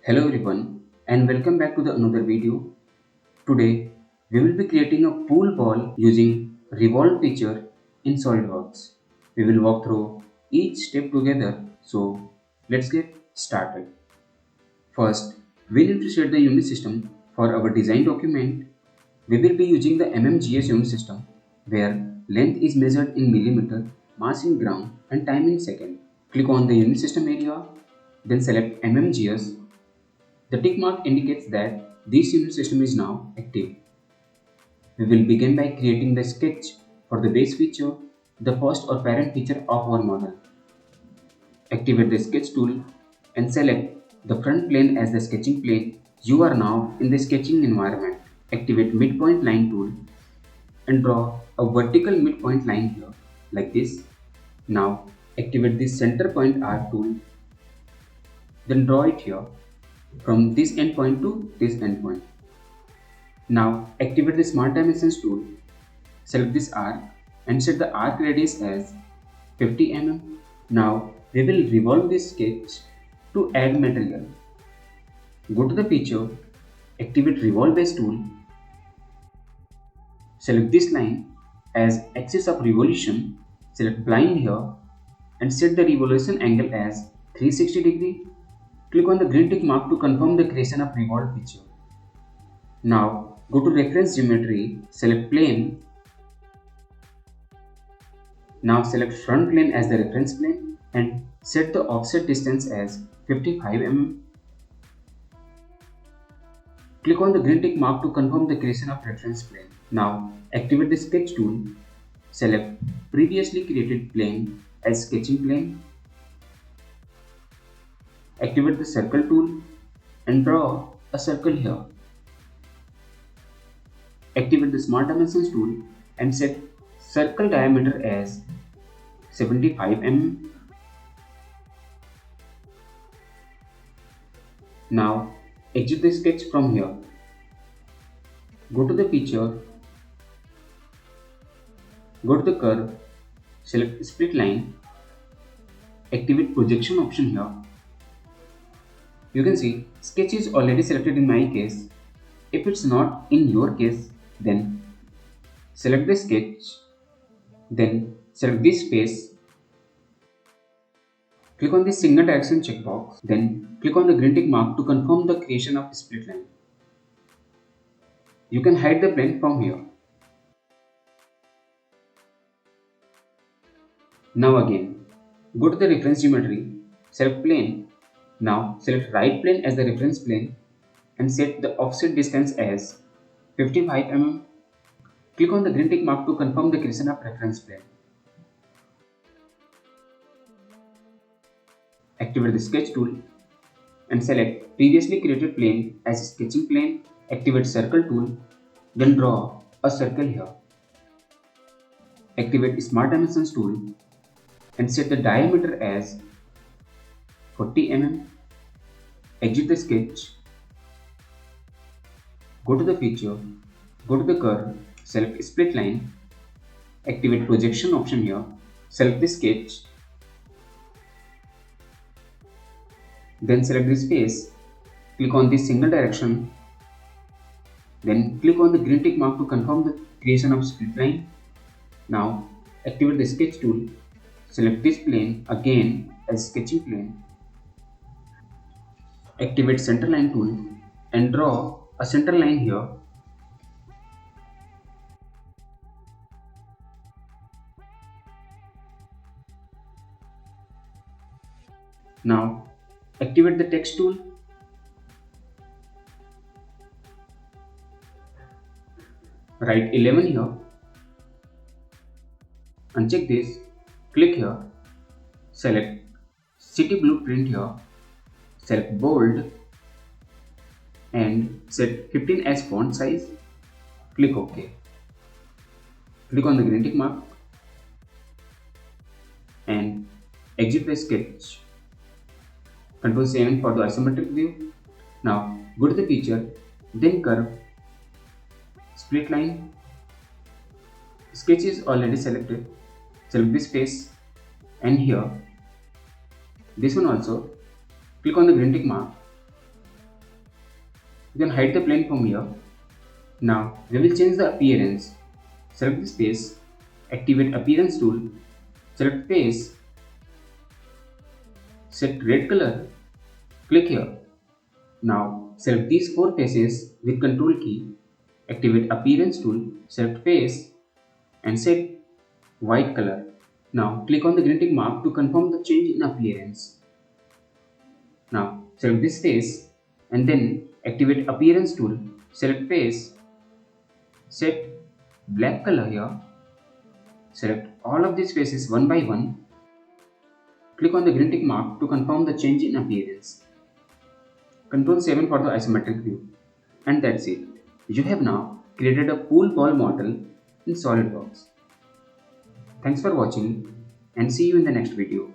Hello everyone and welcome back to the another video. Today we will be creating a pool ball using revolve feature in SOLIDWORKS. We will walk through each step together, so let's get started. First, we need to set the unit system for our design document. We will be using the MMGS unit system where length is measured in millimeter, mass in gram and time in second. Click on the unit system area, then select MMGS. The tick mark indicates that this unit system is now active. We will begin by creating the sketch for the base feature, the first or parent feature of our model. Activate the sketch tool and select the front plane as the sketching plane. You are now in the sketching environment. Activate midpoint line tool and draw a vertical midpoint line here like this. Now activate the center point arc tool, then draw it here from this endpoint to this endpoint. Now activate the Smart Dimensions tool, select this arc and set the arc radius as 50 mm. Now we will revolve this sketch to add material. Go to the feature, activate Revolve Base tool, select this line as axis of revolution, select Blind here and set the revolution angle as 360 degree. Click on the green tick mark to confirm the creation of revolve feature. Now go to reference geometry, select plane. Now select front plane as the reference plane and set the offset distance as 55 mm. Click on the green tick mark to confirm the creation of reference plane. Now activate the sketch tool, select previously created plane as sketching plane. Activate the circle tool and draw a circle here. Activate the Smart Dimensions tool and set circle diameter as 75 mm. Now exit the sketch from here. Go to the feature, go to the curve, select split line, activate projection option here. You can see sketch is already selected in my case. If it's not in your case, then select the sketch, then select this face, click on the single direction checkbox, then click on the green tick mark to confirm the creation of split line. You can hide the plane from here. Now again, go to the reference geometry, select plane. Now select right plane as the reference plane and set the offset distance as 55 mm. Click on the green tick mark to confirm the creation of reference plane. Activate the sketch tool and select previously created plane as sketching plane. Activate circle tool, then draw a circle here. Activate Smart Dimensions tool and set the diameter as 40 mm. Exit the sketch. Go to the feature, go to the curve, select split line, activate projection option here, select the sketch, then select this face, click on this single direction, then click on the green tick mark to confirm the creation of split line. Now activate the sketch tool, select this plane again as sketching plane, activate center line tool and draw a center line here. Now activate the text tool, write 11 here, uncheck this, click here, select city blueprint here, select bold and set 15 as font size, click OK. Click on the green tick mark and exit the sketch. Control 7 for the isometric view. Now go to the feature, then curve, split line. Sketch is already selected. Select this face and here. This one also. Click on the green tick mark You can hide the plane from here. Now we will change the appearance. Select the space, activate appearance tool, select face, set red color, click here. Now select these four faces with control key, activate appearance tool, select face and set white color. Now click on the green tick mark to confirm the change in appearance. Now select this face and then activate appearance tool, select face, set black color here, select all of these faces one by one, click on the green tick mark to confirm the change in appearance. Control 7 for the isometric view. And that's it. You have now created a pool ball model in SolidWorks. Thanks for watching and see you in the next video.